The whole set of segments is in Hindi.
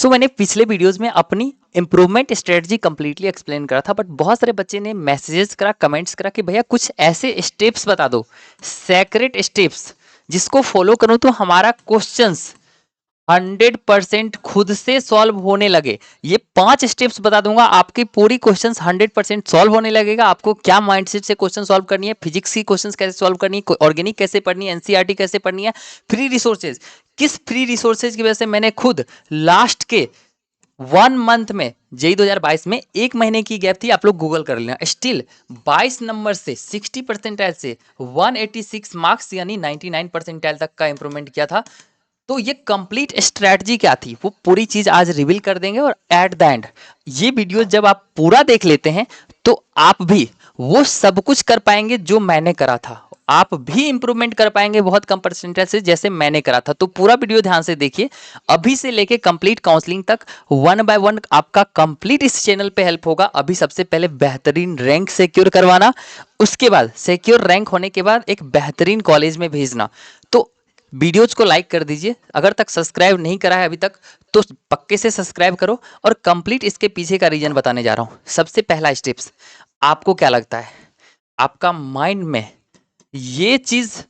मैंने पिछले वीडियोस में अपनी इम्प्रूवमेंट स्ट्रेटजी कंप्लीटली एक्सप्लेन करा था, बट बहुत सारे बच्चे ने मैसेजेस करा, कमेंट्स करा कि भैया कुछ ऐसे स्टेप्स बता दो, सेक्रेट स्टेप्स जिसको फॉलो करूं तो हमारा क्वेश्चंस 100% खुद से सॉल्व होने लगे। ये 5 स्टेप्स बता दूंगा, आपकी पूरी क्वेश्चंस 100% सॉल्व होने लगेगा। आपको क्या माइंडसेट से क्वेश्चन सॉल्व करनी है, फिजिक्स की क्वेश्चंस कैसे सॉल्व करनी है, ऑर्गेनिक कैसे पढ़नी है, एनसीईआरटी कैसे पढ़नी है, फ्री रिसोर्सेज, किस फ्री रिसोर्सेज की वजह से मैंने खुद लास्ट के 1 मंथ में जेई 2022 में 1 महीने की गैप थी, आप लोग गूगल कर लेना, स्टिल 22 नंबर से 60 परसेंटाइल से 186 मार्क्स यानी 99 परसेंटाइल तक का इंप्रूवमेंट किया था। तो ये कंप्लीट स्ट्रैटेजी क्या थी वो पूरी चीज आज रिवील कर देंगे, और एट द एंड ये वीडियो जब आप पूरा देख लेते हैं तो आप भी वो सब कुछ कर पाएंगे जो मैंने करा था, आप भी इंप्रूवमेंट कर पाएंगे बहुत कम परसेंटेज से जैसे मैंने करा था। तो पूरा वीडियो ध्यान से देखिए, अभी से लेके कंप्लीट काउंसलिंग तक 1 बाय 1 आपका कंप्लीट इस चैनल पे हेल्प होगा। अभी सबसे पहले बेहतरीन रैंक सिक्योर करवाना, उसके बाद सिक्योर रैंक होने के बाद एक बेहतरीन कॉलेज में भेजना। तो वीडियोज को लाइक कर दीजिए, अगर तक सब्सक्राइब नहीं करा है अभी तक तो पक्के से सब्सक्राइब करो, और कंप्लीट इसके पीछे का रीजन बताने जा रहा हूं। सबसे पहला स्टेप्स, आपको क्या लगता है आपका माइंड में ये चीज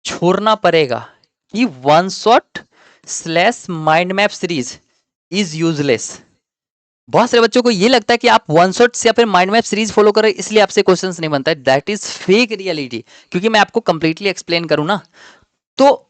छोड़ना पड़ेगा कि one shot slash mind map series is useless. बहुत सारे बच्चों को ये लगता है कि आप वन शॉट या फिर माइंड मैप सीरीज फॉलो करें इसलिए आपसे क्वेश्चंस नहीं बनता है, दैट इज फेक रियलिटी। क्योंकि मैं आपको कंप्लीटली एक्सप्लेन करूं ना, तो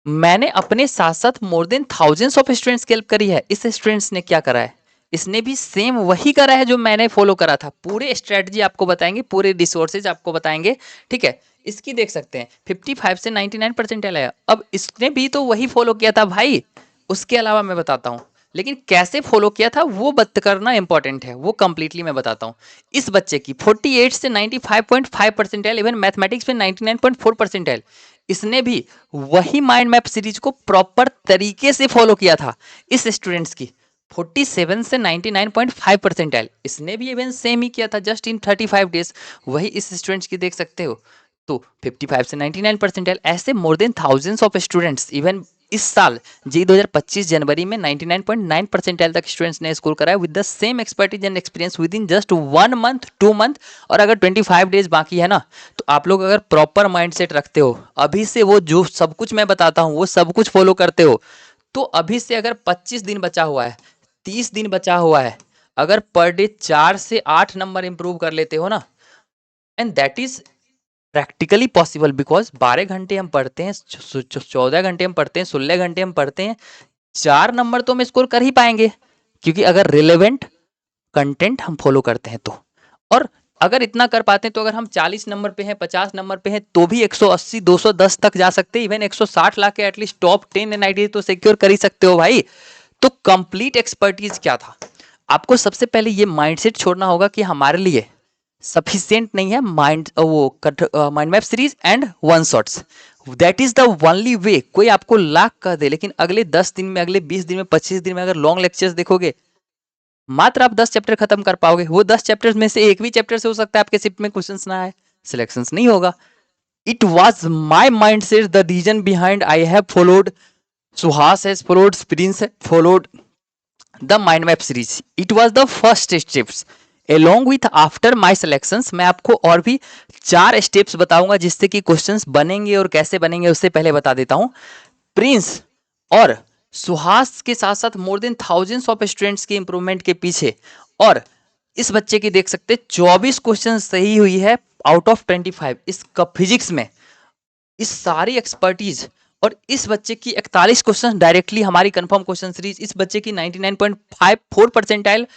मैंने अपने साथ साथ more than thousands of students की हेल्प करी है। इस स्टूडेंट्स ने क्या करा है, इसने भी सेम वही करा है जो मैंने फॉलो करा था। पूरे स्ट्रेटजी आपको बताएंगे, पूरे रिसोर्सेज आपको बताएंगे, ठीक है। इसकी देख सकते हैं 55 से 99 परसेंटाइल आया, अब इसने भी तो वही फॉलो किया था भाई। उसके अलावा मैं बताता हूँ, लेकिन कैसे फॉलो किया था वो बत करना इंपॉर्टेंट है, वो कंप्लीटली मैं बताता हूँ। इस बच्चे की 48 से 95.5 परसेंटाइल, इवन मैथमेटिक्स में 99.4 परसेंटाइल, इसने भी वही माइंड मैप सीरीज को प्रॉपर तरीके से फॉलो किया था। इस स्टूडेंट्स की 47 से 99.5 परसेंटाइल, इसने भी इवन सेम ही किया था जस्ट इन 35 डेज। वही इस स्टूडेंट्स की देख सकते हो, तो 55 से 99 परसेंटाइल। ऐसे more than thousands of students, even इस साल जी 2025 जनवरी में 99.9 परसेंटाइल तक स्टूडेंट्स ने स्कोर कराया with the same expertise and experience with in just 1 month 2 month. और अगर 25 डेज बाकी है ना, तो आप लोग अगर प्रॉपर माइंडसेट रखते हो, अभी से वो जो सब कुछ मैं बताता हूँ वो सब कुछ फॉलो करते हो, तो अभी से अगर 25 दिन बचा हुआ है, 30 दिन बचा हुआ है, अगर पर डे 4 से 8 नंबर इंप्रूव कर लेते हो ना, and that is practically possible, because 12 घंटे हम पढ़ते हैं, 14 घंटे हम पढ़ते हैं, 16 घंटे हम पढ़ते हैं, 4 नंबर तो हम स्कोर कर ही पाएंगे, क्योंकि अगर रिलेवेंट कंटेंट हम फॉलो करते हैं तो। और अगर इतना कर पाते हैं तो अगर हम 40 नंबर पे हैं, 50 नंबर पे हैं, तो भी 180 210 तक जा सकते हैं, इवन 160 ला के एटलीस्ट टॉप 10 एनआईटी तो सिक्योर कर ही सकते हो भाई। तो कंप्लीट एक्सपर्टीज क्या था, आपको सबसे पहले ये माइंडसेट छोड़ना होगा कि हमारे लिए सफिशिएंट नहीं है mind map series and one shots. That is the only way. कोई आपको लाख कर दे, लेकिन अगले 10 दिन में, अगले 20 दिन में, 25 दिन में अगर लॉन्ग लेक्चर्स देखोगे, मात्र आप 10 चैप्टर खत्म कर पाओगे। वो 10 चैप्टर्स में से एक भी चैप्टर से हो सकता है आपके शिफ्ट में क्वेश्चंस ना आए, सिलेक्शंस नहीं होगा। It was my mind set the reason behind I have followed, Suhas has followed, Prince has followed the mind map series. It was the first steps along with after my selections। मैं आपको और भी 4 स्टेप्स बताऊंगा जिससे कि क्वेश्चंस बनेंगे, और कैसे बनेंगे उससे पहले बता देता हूं। प्रिंस और सुहास के साथ साथ more than thousands of students के इंप्रूवमेंट के पीछे, और इस बच्चे की देख सकते 24 क्वेश्चन सही हुई है आउट ऑफ 25 इस फिजिक्स में, इस सारी एक्सपर्टीज। और इस बच्चे की 41 क्वेश्चन डायरेक्टली हमारी कंफर्म क्वेश्चन सीरीज, इस बच्चे की 99.54 परसेंटाइल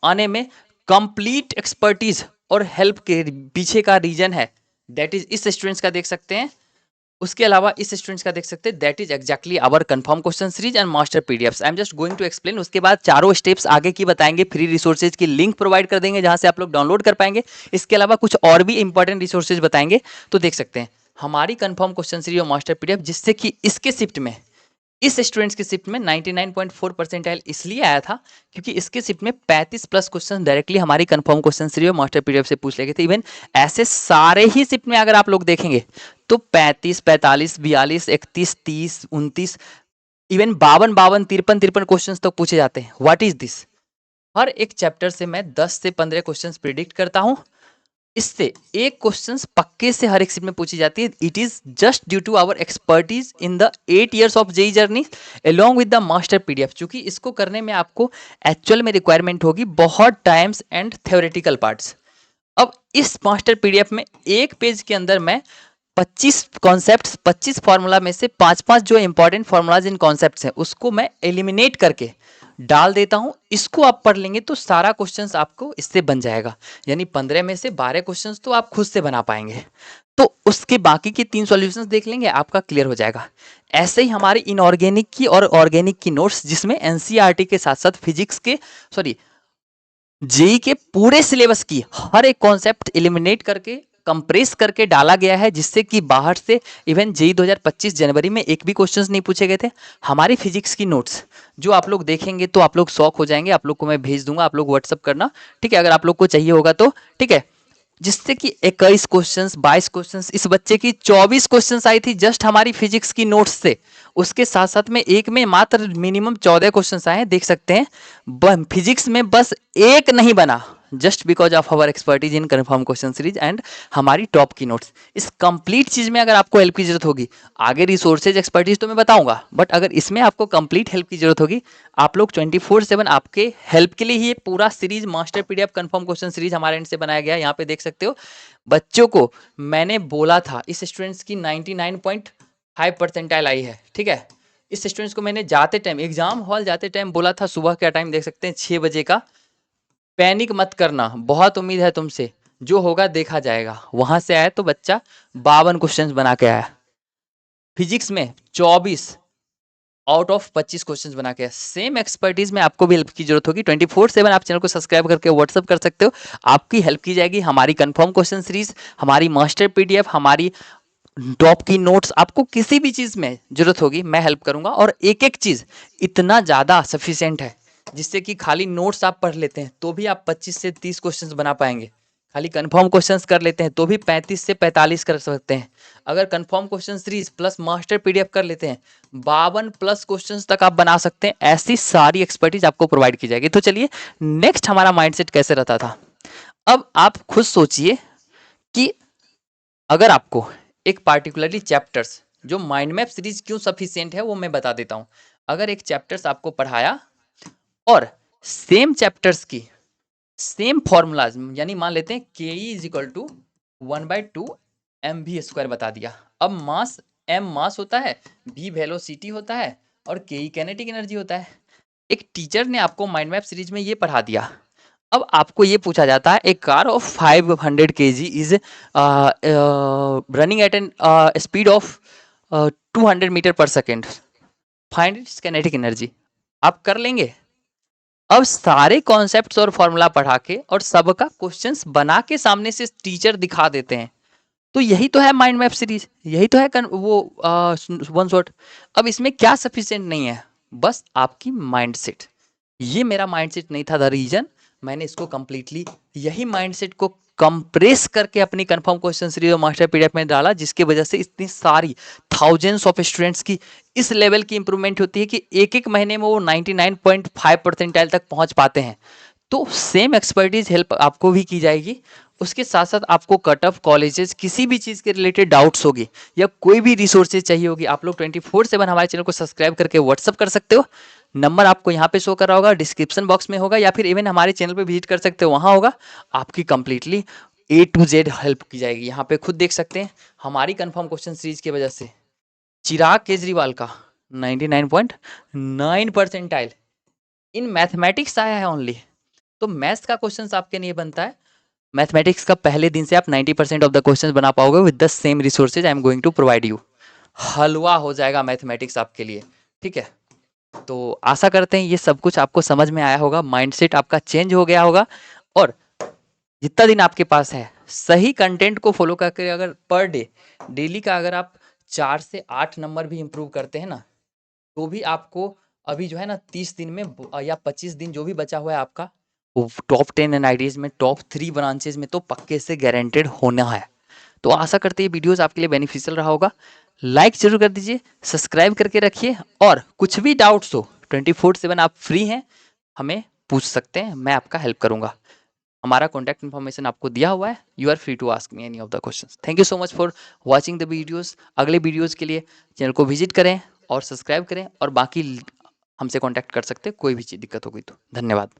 आने में कंप्लीट एक्सपर्टीज और हेल्प के पीछे का रीजन है, दैट इज इस स्टूडेंट्स का देख सकते हैं। उसके अलावा इस स्टूडेंट्स का देख सकते हैं, that is exactly our confirm question series and master PDFs. I am just going to explain. उसके बाद चारों स्टेप्स आगे की बताएंगे, फ्री रिसोर्सेज की लिंक प्रोवाइड कर देंगे जहां से आप लोग डाउनलोड कर पाएंगे। इसके अलावा कुछ और भी इंपॉर्टेंट रिसोर्सेज बताएंगे, तो देख सकते हैं हमारी कंफर्म क्वेश्चन सीरीज और मास्टर पीडीएफ, जिससे कि इसके शिफ्ट में, इस स्टूडेंट्स की शिफ्ट में 99.4 परसेंटाइल इसलिए आया था क्योंकि इसके शिफ्ट में 35 प्लस क्वेश्चन डायरेक्टली हमारी कंफर्म क्वेश्चन सीरीज और मास्टर पीडीएफ से पूछ लेते थे। इवन ऐसे सारे ही शिफ्ट में अगर आप लोग देखेंगे तो 35 45 42 31 30 29 इवन 52 53 क्वेश्चन तक पूछे जाते हैं। What is this? हर एक चैप्टर से मैं 10 से 15 क्वेश्चंस प्रिडिक्ट करता हूं। इससे एक क्वेश्चंस पक्के से हर एक सीट में पूछी जाती है। It is just due to our expertise in the 8 years of JE journey along with the master PDF. चूंकि इसको करने में आपको एक्चुअल में रिक्वायरमेंट होगी बहुत टाइम्स एंड थ्योरेटिकल पार्ट्स। अब इस मास्टर पीडीएफ में एक पेज के अंदर मैं 25 कॉन्सेप्ट्स, 25 फार्मूला में से 5-5 जो इंपॉर्टेंट फार्मूलाज इन कॉन्सेप्ट्स हैं उसको मैं एलिमिनेट करके डाल देता हूं। इसको आप पढ़ लेंगे तो सारा क्वेश्चंस आपको इससे बन जाएगा। यानी 15 में से 12 क्वेश्चंस तो आप खुद से बना पाएंगे। तो उसके बाकी के 3 सॉल्यूशंस देख लेंगे, आपका क्लियर हो जाएगा। ऐसे ही हमारी इनऑर्गेनिक की और ऑर्गेनिक की नोट्स, जिसमें एनसीईआरटी के साथ साथ फिजिक्स के, सॉरी, जेई के पूरे सिलेबस की हर एक कॉन्सेप्ट एलिमिनेट करके कंप्रेस करके डाला गया है, जिससे कि बाहर से इवन जेई 2025 जनवरी में एक भी क्वेश्चंस नहीं पूछे गए थे। हमारी फिजिक्स की नोट्स जो आप लोग देखेंगे तो आप लोग शॉक हो जाएंगे। आप लोग को मैं भेज दूंगा, आप लोग व्हाट्सअप करना, ठीक है, अगर आप लोग को चाहिए होगा तो, ठीक है। जिससे कि 21 क्वेश्चंस, 22 क्वेश्चंस, इस बच्चे की 24 क्वेश्चंस आई थी जस्ट हमारी फिजिक्स की नोट्स से। उसके साथ साथ में एक में मात्र मिनिमम 14 क्वेश्चंस आए हैं, देख सकते हैं। फिजिक्स में बस एक नहीं बना, just because of our expertise in confirm question series and हमारी टॉप की नोट्स। इस कंप्लीट चीज में अगर आपको हेल्प की जरूरत होगी, आगे रिसोर्सेज एक्सपर्टीज तो मैं बताऊंगा, बट अगर इसमें आपको कंप्लीट हेल्प की जरूरत होगी, आप लोग 24/7 आपके हेल्प के लिए ही ये पूरा series master PDF confirm question series हमारे एंड से बनाया गया है। यहाँ पे देख सकते हो बच्चों को मैंने बोला था इस स्टूडेंट्स की 99.5 परसेंटाइल आई है, ठीक है। इस स्टूडेंट्स को मैंने जाते टाइम, एग्जाम हॉल जाते टाइम बोला था, सुबह का टाइम देख सकते हैं 6 बजे का, पैनिक मत करना, बहुत उम्मीद है तुमसे, जो होगा देखा जाएगा। वहां से आया तो बच्चा 52 क्वेश्चंस बना के आया। फिजिक्स में 24 आउट ऑफ 25 क्वेश्चंस बना के। सेम एक्सपर्टीज में आपको भी हेल्प की जरूरत होगी, 24/7 आप चैनल को सब्सक्राइब करके व्हाट्सअप कर सकते हो, आपकी हेल्प की जाएगी। हमारी कंफर्म क्वेश्चन सीरीज, हमारी मास्टर पीडीएफ, हमारी टॉप की नोट्स, आपको किसी भी चीज में जरूरत होगी मैं हेल्प करूंगा। और एक एक चीज इतना ज्यादा सफिशिएंट है जिससे कि खाली नोट्स आप पढ़ लेते हैं तो भी आप 25 से 30 क्वेश्चंस बना पाएंगे। खाली कंफर्म क्वेश्चंस कर लेते हैं तो भी 35 से 45 कर सकते हैं। अगर confirm question series plus master PDF कर लेते हैं 52+ क्वेश्चंस तक आप बना सकते हैं। ऐसी सारी एक्सपर्टीज आपको प्रोवाइड की जाएगी। तो चलिए नेक्स्ट हमारा माइंडसेट कैसे रहता था, अब आप खुद सोचिए कि अगर आपको एक पार्टिकुलरली चैप्टर्स, जो माइंड मैप सीरीज क्यों सफिशिएंट है वो मैं बता देता हूं। अगर एक चैप्टर्स आपको पढ़ाया और सेम चैप्टर्स की सेम फॉर्मूलाज, यानी मान लेते हैं के E is equal to 1/2 mv² बता दिया। अब मास, m मास होता है, v वेलोसिटी होता है और के ई काइनेटिक एनर्जी होता है। एक टीचर ने आपको माइंड मैप सीरीज में ये पढ़ा दिया। अब आपको ये पूछा जाता है, एक car of 500 kg is running at an speed of 200 metre per second, find its kinetic energy. आप कर लेंगे? अब सारे कॉन्सेप्ट्स और फॉर्मूला पढ़ा के और सबका क्वेश्चंस बना के सामने से टीचर दिखा देते हैं। तो यही तो है माइंड मैप सीरीज, यही तो है वो वन शॉट। अब इसमें क्या सफिशिएंट नहीं है? बस आपकी माइंडसेट। ये मेरा माइंडसेट नहीं था, द रीजन मैंने इसको कंप्लीटली यही माइंडसेट को कंप्रेस करके अपनी कंफर्म क्वेश्चन सीरीज और मास्टर पीडीएफ में डाला, जिसकी वजह से इतनी सारी थाउजेंड्स ऑफ स्टूडेंट्स की इस लेवल की इंप्रूवमेंट होती है कि एक एक महीने में वो 99.5 परसेंटाइल तक पहुंच पाते हैं। तो सेम एक्सपर्टीज हेल्प आपको भी की जाएगी। उसके साथ साथ आपको कट ऑफ कॉलेजेस, किसी भी चीज़ के रिलेटेड डाउट्स होगी या कोई भी रिसोर्सेज चाहिए होगी, आप लोग 24/7 हमारे चैनल को सब्सक्राइब करके व्हाट्सअप कर सकते हो। नंबर आपको यहाँ पे शो कर रहा होगा, डिस्क्रिप्शन बॉक्स में होगा, या फिर इवन हमारे चैनल पे विजिट कर सकते हो, वहाँ होगा। आपकी completely A to Z help की जाएगी। यहाँ पे खुद देख सकते हैं हमारी कंफर्म क्वेश्चन सीरीज की वजह से चिराग केजरीवाल का 99.9 परसेंटाइल इन मैथमेटिक्स आया है ओनली। तो मैथ्स का क्वेश्चन आपके लिए बनता है, मैथमेटिक्स का पहले दिन से आप 90% ऑफ द क्वेश्चंस बना पाओगे with the same resources I am going to provide you. हलवा हो जाएगा मैथमेटिक्स आपके लिए, ठीक है। तो आशा करते हैं ये सब कुछ आपको समझ में आया होगा, माइंडसेट आपका चेंज हो गया होगा। और जितना दिन आपके पास है, सही कंटेंट को फॉलो करके अगर पर डे, डेली का अगर आप 4 से 8 नंबर भी इंप्रूव करते हैं ना, तो भी आपको अभी जो है ना 30 दिन में या 25 दिन जो भी बचा हुआ है आपका, टॉप 10 एनआईडीज में, टॉप 3 ब्रांचेज में तो पक्के से गारंटेड होना है। तो आशा करते हैं वीडियोस आपके लिए बेनिफिशियल रहा होगा। लाइक जरूर कर दीजिए, सब्सक्राइब करके रखिए, और कुछ भी डाउट्स हो 24/7 आप फ्री हैं, हमें पूछ सकते हैं, मैं आपका हेल्प करूंगा। हमारा कॉन्टैक्ट इन्फॉर्मेशन आपको दिया हुआ है, you are free to ask me any of the questions. Thank you so much for watching the videos. अगले वीडियोस के लिए चैनल को विजिट करें और सब्सक्राइब करें, और बाकी हमसे कॉन्टैक्ट कर सकते हैं कोई भी चीज़ दिक्कत होगी तो। धन्यवाद।